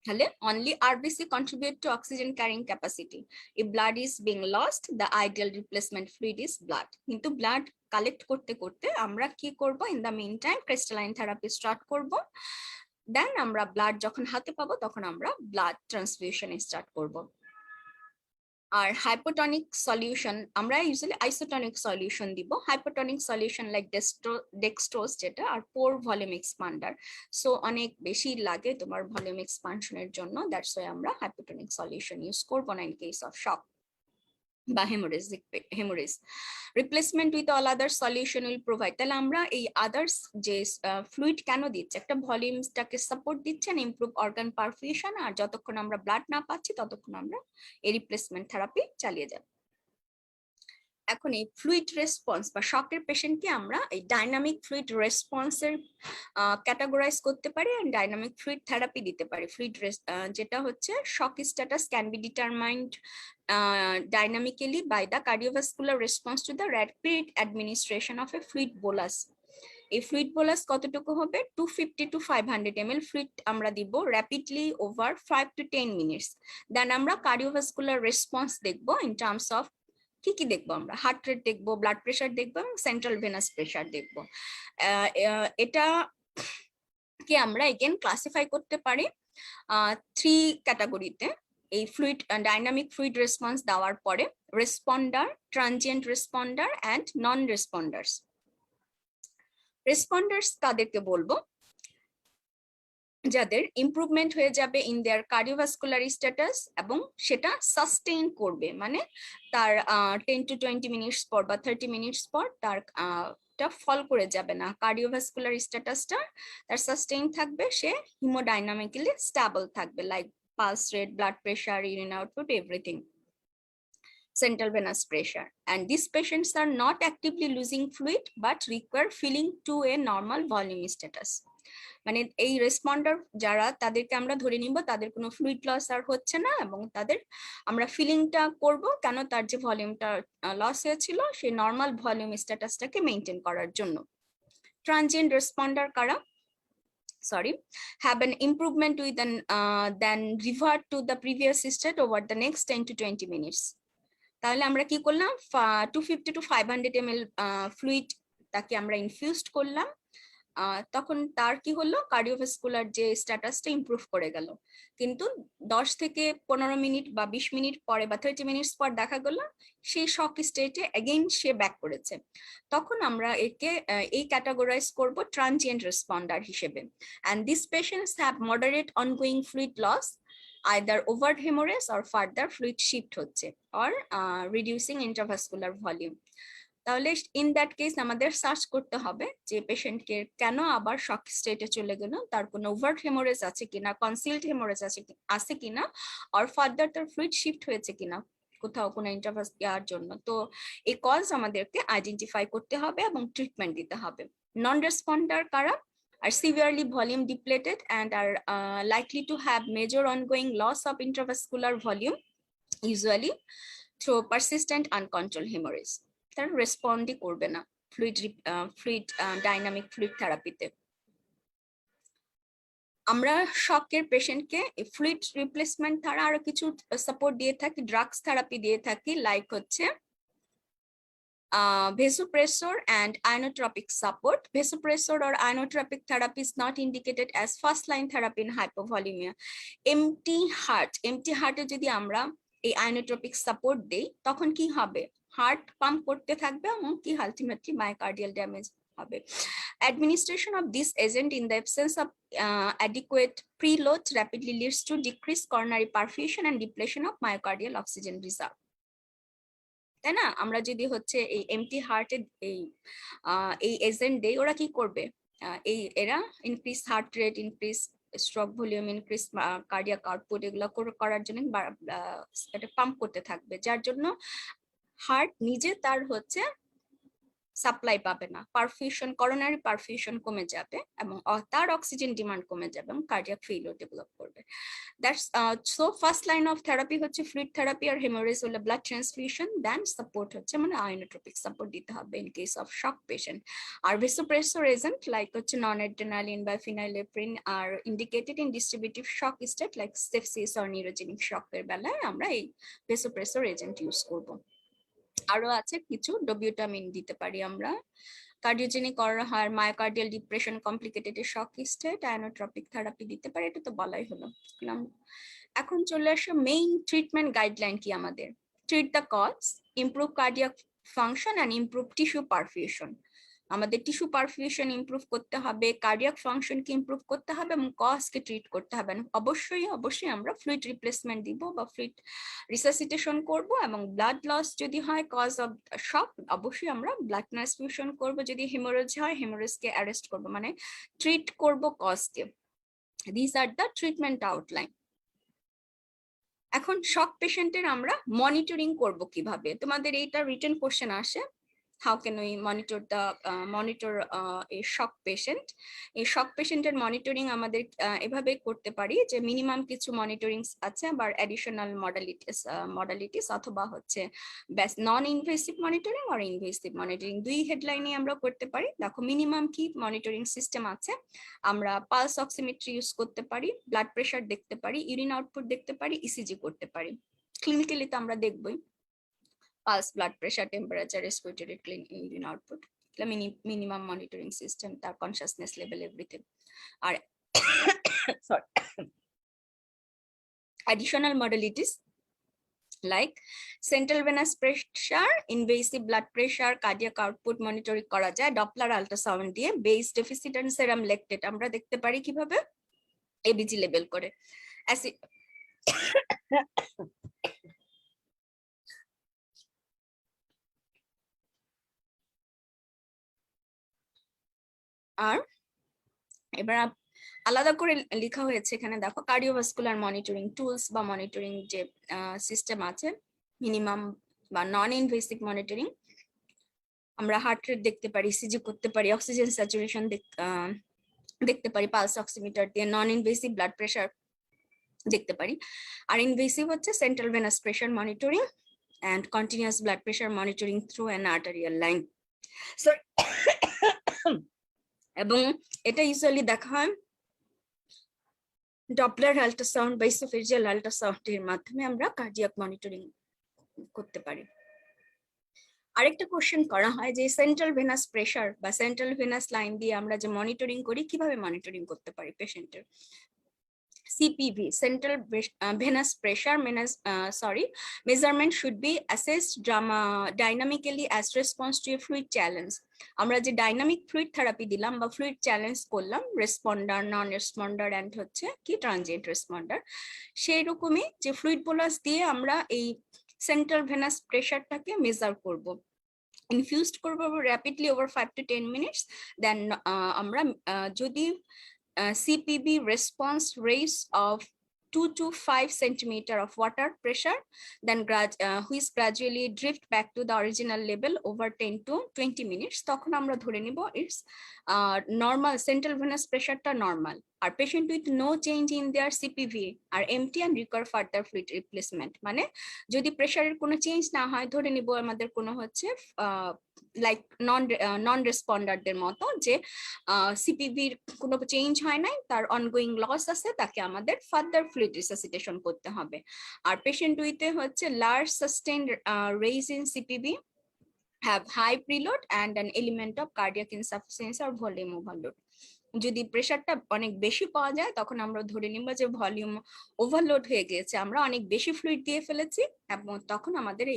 তাহলে only RBC contribute to oxygen carrying capacity. If blood is being lost, the ideal replacement fluid is blood. কিন্তু blood কালেক্ট করতে করতে আমরা কি করব? In the meantime crystalline therapy start করব, then আমরা blood যখন হাতে পাবো তখন আমরা ব্লাড ট্রান্সফিউশন স্টার্ট করব। আর হাইপোটনিক সলিউশন আমরা ইউজুয়ালি আইসোটনিক সলিউশন দিব, হাইপোটনিক সলিউশন লাইক ডেক্সট্রোজ যেটা, আর পোর ভলিউম এক্সপান্ডার। সো অনেক বেশি লাগে তোমার ভলিউম এক্সপানশনের জন্য, দ্যাটস ওয়াই আমরা হাইপোটনিক সলিউশন ইউজ করব না ইন কেস অফ শক বা haemorrhage. Replacement with all other solution will provide. তাহলে আমরা এই আদার্স যে ফ্লুইড কেন দিচ্ছে, একটা ভলিউমসটাকে সাপোর্ট দিচ্ছে না, ইমপ্রুভ অর্গান পারফিউশন, আর যতক্ষণ আমরা ব্লাড না পাচ্ছি ততক্ষণ আমরা এই রিপ্লেসমেন্ট থেরাপি চালিয়ে যাব। এখন এই ফ্লুইড রেসপন্স বা শকের পেশেন্টকে আমরা এই ডাইনামিক ফ্লুইড রেসপন্সের ক্যাটাগরাইজ করতে পারি এন্ড ডাইনামিক ফ্লুইড থেরাপি দিতে পারি। ফ্লুইড যেটা হচ্ছে shock status can be determined dynamically by the cardiovascular response to the rapid administration of a fluid bolus. এই ফ্লুইড বোলাস কতটুকু হবে, 250 to 500 ml ফ্লুইড আমরা দিব র্যাপিডলি ওভার 5 to 10 মিনিটস। দেন আমরা কার্ডিওভাস্কুলার রেসপন্স দেখবো ইন টার্মস অফ কি কি দেখবো, আমরা হার্ট রেট দেখবো, ব্লাড প্রেশার দেখবো এবং সেন্ট্রাল ভেনাস প্রেশার দেখবো। এটা কে আমরা এগেন ক্লাসিফাই করতে পারি 3 ক্যাটাগরিতে। এই ফ্লুইড ডাইনামিক ফ্লুইড রেসপন্স দেওয়ার পরে responder, transient responder and non responders. Responders কাদেরকে বলবো, যাদের ইমপ্রুভমেন্ট হয়ে যাবে ইন দেয়ার কার্ডিওভাস্কুলার স্ট্যাটাস এবং সেটা সাস্টেইন করবে, মানে তার 10 to 20 মিনিটস পর বা 30 মিনিটস পর তার ফল করে যাবে না, কার্ডিওভাস্কুলার স্ট্যাটাসটা তার সাস্টেইন থাকবে, সে হিমোডাইনামিক্যালি স্টেবল থাকবে, like pulse rate, blood pressure, urine output, everything, central venous pressure. And these patients are not actively losing fluid but require filling to a normal volume status. মানে এই responder যারা, তাদেরকে আমরা ধরে নিব তাদের কোনো ফ্লুইড লস আর হচ্ছে না এবং তাদের আমরা ফিলিংটা করব কেন, তার যে ভলিউমটা লস হয়েছিল সেই নর্মাল ভলিউম স্ট্যাটাসটাকে মেইনটেইন করার জন্য। ট্রানজিয়েন্ট রেসপন্ডার কারা, have an improvement with then revert to the previous state over the next 10 to 20 minutes. তাহলে আমরা কি করলাম, 250 to 500 ml ফ্লুইড তাকে আমরা ইনফিউজড করলাম, তখন তার কি হলো, কার্ডিওভাস্কুলার যে স্ট্যাটাসটা ইমপ্রুভ করে গেল, কিন্তু 10 থেকে 15 মিনিট বা 20 মিনিট পরে বা 30 মিনিটস পর দেখা গেল সেই শক স্টেটে এগেইন সে ব্যাক করেছে, তখন আমরা একে এই ক্যাটাগরাইজ করব ট্রানজিয়েন্ট রেসপন্ডার হিসেবে। and these patients have moderate ongoing fluid loss, either overt hemorrhage or further fluid shift হচ্ছে or reducing intravascular volume। তাহলে ইন দ্যাট কেস আমাদের সার্চ করতে হবে যে পেশেন্টকে কেন আবার শক স্টেটে চলে গেল, তার কোনো ওভার্ট হেমোরেজ আছে কিনা, কনসিলড হেমোরেজ আছে কিনা, আর ফার্দার তার ফ্লুইড শিফট হয়েছে কিনা কোথাও কোনো ইন্টারভাস দেওয়ার জন্য। তো এই কজ আমাদেরকে আইডেন্টিফাই করতে হবে এবং ট্রিটমেন্ট দিতে হবে। নন রেসপন্ডার কারা, are severely volume depleted and are likely to have major ongoing loss of intravascular volume, usually through persistent uncontrolled hemorrhage. তারা রেসপন্ডই করবে না ফ্লুইড ডাইনামিক ফ্লুইড থেরাপিতে। আমরা শকের পেশেন্টকে ফ্লুইড রিপ্লেসমেন্ট ছাড়া আরো কিছু সাপোর্ট দিয়ে থাকি, ড্রাগস থেরাপি দিয়ে থাকি, লাইক হচ্ছে vasopressor and inotropic support. Vasopressor or inotropic therapy is not indicated as first line therapy in hypovolemia. empty heart এ যদি আমরা এই inotropic support দেই তখন কি হবে, হার্ট পাম্প করতে থাকবে এবং কি আলটিমেটলি মায়োকার্ডিয়াল ড্যামেজ হবে। Administration of this agent in the absence of adequate preload rapidly leads to decreased coronary perfusion and depletion of myocardial oxygen reserve. তাই না, আমরা যদি হচ্ছে এই এমটি হার্টে এই এজেন্ট দেই, ওরা কি করবে, এরা increase heart rate, increase stroke volume, increase cardiac output, এগুলো করার জন্য এটা পাম্প করতে থাকবে, যার জন্য হার্ট নিজে তার হচ্ছে সাপ্লাই পাবে না, পারফিউশন, করোনারি পারফিউশন কমে যাবে এবং তার অক্সিজেন ডিমান্ড কমে যাবে এবং কার্ডিয়াক ফেইলিওর ডেভেলপ করবে। That's so first line of therapy হচ্ছে ফ্লুইড থেরাপি আর হেমোরেজ হলে ব্লাড ট্রান্সফিউশন, দেন সাপোর্ট হচ্ছে মানে আয়োনোট্রপিক সাপোর্ট দিতে হবে in case of shock patient. আর ভেসোপ্রেসর এজেন্ট লাইক হচ্ছে নন অ্যাড্রেনালিন বা phenylephrine are indicated in distributive shock state like sepsis or neurogenic শকের বেলায় আমরা এই ভেসোপ্রেসর এজেন্ট ইউজ করব। আরো আছে কিছু, ডোবিউটামিন দিতে পারি আমরা, cardiogenic or myocardial depression complicated shock state ionotropic therapy দিতে পারি, এটা তো বলাই হলো। এখন চলে আসে মেইন ট্রিটমেন্ট গাইডলাইন কি আমাদের। treat the cause, improve cardiac function and improve tissue perfusion. আমাদের টিস্যু পারফিউশন ইমপ্রুভ করতে হবে, কার্ডিয়াক ফাংশনকে ইমপ্রুভ করতে হবে এবং কজকে ট্রিট করতে হবে। অবশ্যই আমরা ফ্লুইড রিপ্লেসমেন্ট দিব বা ফ্লুইড রিসাসিটেশন করব, এবং ব্লাড লস যদি হয় কজ অফ শক অবশ্যই আমরা ব্লাড ট্রান্সফিউশন করব, যদি হেমোরেজ হয় হেমোরেজকে অ্যারেস্ট করব, মানে ট্রিট করব কজকে। This are the treatment outline. এখন শক পেশেন্টের আমরা মনিটরিং করব কিভাবে, তোমাদের এইটা রিটেন কোশ্চেন আসে, how can we monitor a shock patient? এই শক পেশেন্টের মনিটরিং আমাদের এভাবে করতে পারি যে মিনিমাম কিছু মনিটরিং আছে, আবার অ্যাডিশনাল মডালিটিস অথবা হচ্ছে নন ইনভেসিভ মনিটরিং আর ইনভেসিভ মনিটরিং, দুই হেডলাইনে আমরা করতে পারি। দেখো মিনিমাম কি মনিটরিং সিস্টেম আছে, আমরা পালস অক্সিমেট্রি ইউজ করতে পারি, ব্লাড প্রেশার দেখতে পারি, ইউরিন আউটপুট দেখতে পারি, ইসিজি করতে পারি। ক্লিনিক্যালি তো আমরা দেখবই pulse, blood pressure, temperature, respiratory, clean urine output, minimum monitoring system, তার consciousness level, everything. আর sorry, additional modalities like central venous pressure, invasive blood pressure, cardiac output monitoring করা যায় Doppler ultrasound দিয়ে, base deficit সেরাম lactate আমরা দেখতে পারি কিভাবে, ABG level করে, acid আর এবার আলাদা করে লেখা হয়েছে এখানে দেখো কার্ডিওভাস্কুলার মনিটরিং টুলস বা মনিটরিং যে সিস্টেম আছে, মিনিমাম বা নন ইনভেসিভ মনিটরিং, আমরা হার্ট রেট দেখতে পারি, সিজি করতে পারি, অক্সিজেন স্যাচুরেশন দেখতে পারি পালস অক্সিমিটার দিয়ে, নন ইনভেসিভ ব্লাড প্রেশার দেখতে পারি। আর ইনভেসিভ হচ্ছে central venous pressure monitoring and continuous blood pressure monitoring through an arterial line. So এবং এটা ইউজুয়ালি দেখা হয় ডপলার আল্ট্রাসাউন্ড বা ইসোফেজিয়াল আল্ট্রাসাউন্ড এর মাধ্যমে আমরা কার্ডিয়াক মনিটরিং করতে পারি। আরেকটা কোশ্চেন করা হয় যে সেন্ট্রাল ভেনাস প্রেশার বা সেন্ট্রাল ভেনাস লাইন দিয়ে আমরা যে মনিটরিং করি কিভাবে মনিটরিং করতে পারি পেশেন্টের। CPV, central venous pressure measurement should be assessed dynamically as response to a fluid challenge. আমরা যে ডাইনামিক ফ্লুইড থেরাপি দিলাম বা ফ্লুইড চ্যালেঞ্জ করলাম, রেসপন্ডার, নন রেসপন্ডার এন্ড হচ্ছে কি ট্রানজিয়েন্ট রেসপন্ডার, সেই রকমই যে ফ্লুইড বোলাস দিয়ে আমরা এই সেন্ট্রাল ভেনাস প্রেশারটাকে মেজার করব, ইনফিউজড করব র্যাপিডলি ওভার 5 to 10 minutes, দেন আমরা যদি CPB response rates of 2 to 5 centimeter of water pressure, then which gradually drift back to the original level over 10 to 20 minutes, তখন আমরা ধরে নিব it's normal, central venous pressure টা normal, R patient with no change in their CPV are empty and require further fluid replacement, মানে যদি প্রেসারের কোনো change না হয় ধরে নিব আমাদের কোনো হচ্ছে লাইক নন রেসপন্ডারদের মতো যে সিপিভির কোনো চেঞ্জ হয় নাই, তার অনগোয়িং লস আছে, তাকে আমাদের ফার্দার ফ্লুইড রিসাসিটেশন করতে হবে। আর পেশেন্ট উইথে হচ্ছে large sustained raise in CPV have high preload and an element of cardiac insufficiency or volume overload, যদি প্রেসারটা অনেক বেশি পাওয়া যায় তখন আমরা ধরে নিব যে ভলিউম ওভারলোড হয়ে গিয়েছে, আমরা অনেক বেশি ফ্লুইড দিয়ে ফেলেছি এবং তখন আমাদের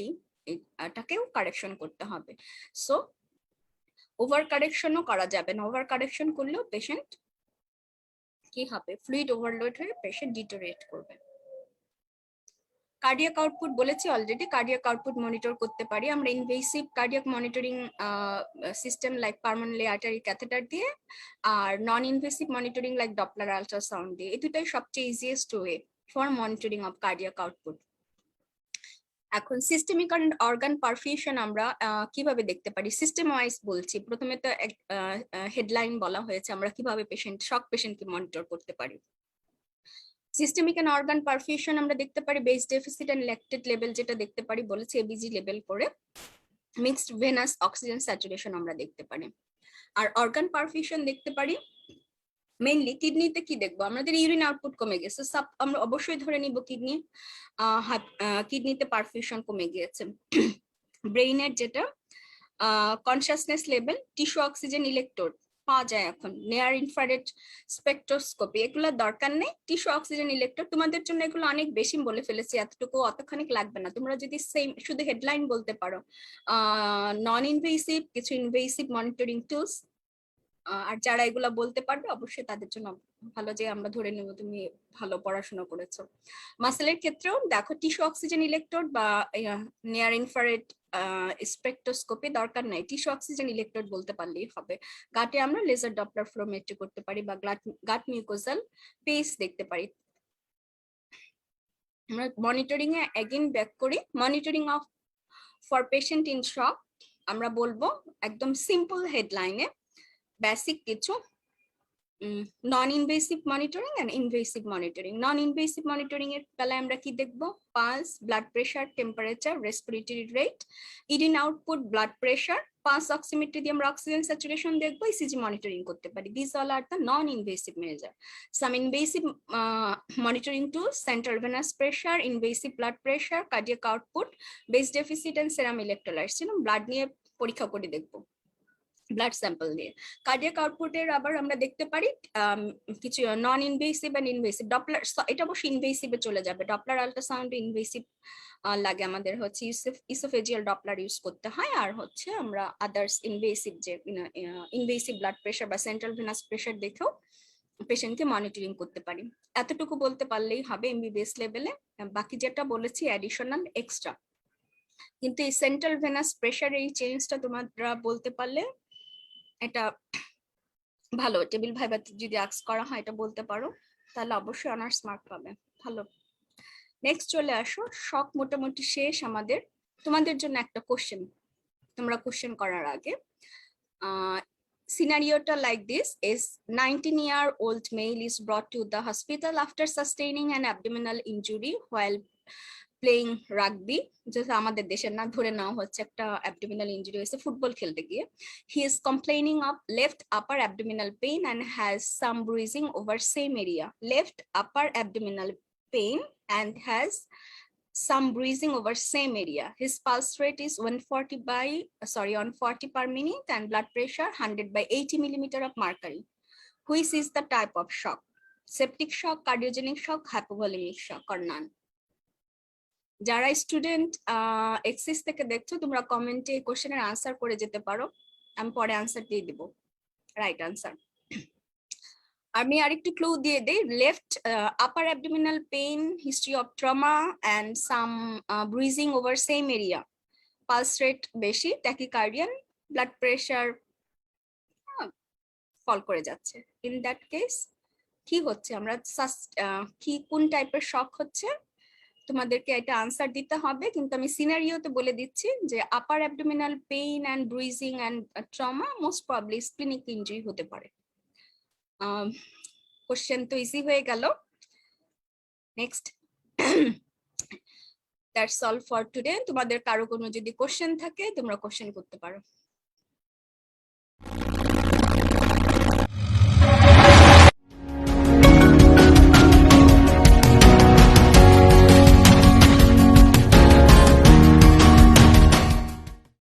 এটাকেও কারেকশন করতে হবে। সো ওভার কারেকশনও করা যাবে না, ওভার কারেকশন করলেও পেশেন্ট কি হবে, ফ্লুইড ওভারলোড হয়ে পেশেন্ট ডিটোরিয়েট করবে। কার্ডিয়াক আউটপুট বলেছি অলরেডি, কার্ডিয়াক আউটপুট মনিটর করতে পারি আমরা invasive cardiac monitoring system like permanently artery catheter দিয়ে, আর non invasive monitoring like Doppler ultrasound দিয়ে। এই দুটাই সবচেয়ে easiest way for monitoring of cardiac output. এখন সিস্টেমিক অর্গান পারফিউশন আমরা কিভাবে দেখতে পারি, সিস্টেম ওয়াইজ বলছি। প্রথমে তো হেডলাইন বলা হয়েছে আমরা কিভাবে শক পেশেন্টকে মনিটর করতে পারি। সিস্টেমিক এন্ড অর্গান পারফিউশন আমরা দেখতে পারি base deficit and lactate level, যেটা দেখতে পারি বলেছে এবিজি লেভেল করে, মিক্সড ভেনাস অক্সিজেন স্যাচুরেশন আমরা দেখতে পারি। আর অর্গান পারফিউশন দেখতে পারি মেইনলি কিডনিতে কি দেখবো, আমাদের ইউরিন আউটপুট কমে গেছে, আমরা অবশ্যই ধরে নিব কিডনিতে পারফিউশন কমে গিয়েছে। ব্রেইনের যেটা consciousness level, tissue oxygen electrode, পাওয়া যায় এখন, নিয়ার ইনফ্রারেড স্পেকট্রোস্কোপি, এগুলো দরকার নেই। টিস্যু অক্সিজেন ইলেক্ট্রোড তোমাদের জন্য এগুলো অনেক বেশি বলে ফেলেছি, এতটুকু অতখানিক লাগবে না। তোমরা যদি সেম শুধু হেডলাইন বলতে পারো, নন ইনভেসিভ, কিছু ইনভেসিভ মনিটরিং টুলস, আর যারা এগুলা বলতে পারবে অবশ্যই তাদের জন্য ভালো, যে আমরা ধরে নেব তুমি ভালো পড়াশোনা করেছো। মাসেলের ক্ষেত্রেও দেখো টিস্যু অক্সিজেন ইলেকট্রোড বা নিয়ার ইনফ্রারেড স্পেকট্রোস্কোপি দরকার নাই, টিস্যু অক্সিজেন ইলেকট্রোড বলতে পারলেই হবে। গাটে আমরা লেজার ডপলার ফ্লোমেট্রি করতে পারি বা গাট মিউকোজাল পেস দেখতে পারি। আমরা মনিটরিং এ এগেইন ব্যাক করি, monitoring of for patient in shock আমরা বলবো একদম সিম্পল হেডলাইনে বেসিক কিছু non-invasive monitoring and invasive monitoring. Non-invasive monitoring এর বেলায় আমরা কি দেখব? Pulse, blood pressure, temperature, respiratory rate, urine output, blood pressure, pulse oximetry দিয়ে আমরা অক্সিজেন স্যাচুরেশন দেখব, ইসিজি মনিটরিং করতে পারি। This all are the non-invasive measure. Some invasive monitoring tools: central venous pressure, invasive blood pressure, cardiac output, base deficit and serum electrolytes। Blood নিয়ে পরীক্ষা করে দেখবো, blood sample দিয়ে। কার্ডিয়াক আউটপুটের আবার আমরা দেখতে পারি কিছু non invasive and invasive. Doppler, এটা অবশ্য ইনভেসিভে চলে যাবে, ডপলার আল্ট্রাসাউন্ড ইনভেসিভ লাগে, আমাদের হচ্ছে ইসোফেজিয়াল ডপলার ইউজ করতে হয়। আর হচ্ছে আমরা আদার্স ইনভেসিভ, যে ইনভেসিভ ব্লাড প্রেশার বা সেন্ট্রাল ভেনাস প্রেশার দেখেও পেশেন্টকে মনিটরিং করতে পারি। এতটুকু বলতে পারলেই হবে এমবিবিএস লেভেলে। বাকি যেটা বলেছি অ্যাডিশনাল এক্সট্রা, কিন্তু এই সেন্ট্রাল ভেনাস প্রেশার এই চেঞ্জটা তোমরা বলতে পারলে এটা ভালো। টেবিল ভাইভাতে যদি আস্ক করা হয় এটা বলতে পারো, তাহলে অবশ্যই অনার্স মার্ক পাবে। ভালো, নেক্সট চলে আসো। শক মোটামুটি শেষ আমাদের। তোমাদের জন্য একটা কোশ্চেন, তোমরা কোশ্চেন করার আগে সিনারিওটা like this is 19-year-old male is brought to the hospital after sustaining an abdominal injury while playing rugby, যেটা আমাদের দেশের না, ধরে নাও হচ্ছে একটা অ্যাবডোমিনাল ইনজুরি হয়েছে ফুটবল খেলতে গিয়ে। He is complaining of left upper abdominal pain and has some bruising over same area. Left upper abdominal pain and has some bruising over same area. His pulse rate is 140 per minute and blood pressure 100/80 millimeter of mercury. Which is the type of shock? Septic shock, cardiogenic shock, hypovolemic shock, or none? যারা student axis থেকে দেখছো তোমরা কমেন্টে এই কোশ্চেনের answer করে যেতে পারো, আমি পরে আনসার দিয়ে দিব রাইট আনসার। আমি আরেকটু ক্লু দিয়ে দেই, left upper abdominal pain, history of trauma and some bruising over same area, pulse rate বেশি, ট্যাকিকার্ডিয়ান, ব্লাড প্রেশার ফল করে যাচ্ছে। ইন দ্যাট কেস কি হচ্ছে, আমরা কি কোন টাইপের শক হচ্ছে তোমাদেরকে এটা আনসার দিতে হবে, কিন্তু আমি সিনারিওতে বলে দিচ্ছি যে upper abdominal pain and bruising and trauma most probably splenic injury হতে পারে। কোশ্চেন তো ইজি হয়ে গেল। Next, that's all for today. তোমাদের কারো কোনো যদি কোশ্চেন থাকে তোমরা কোশ্চেন করতে পারো।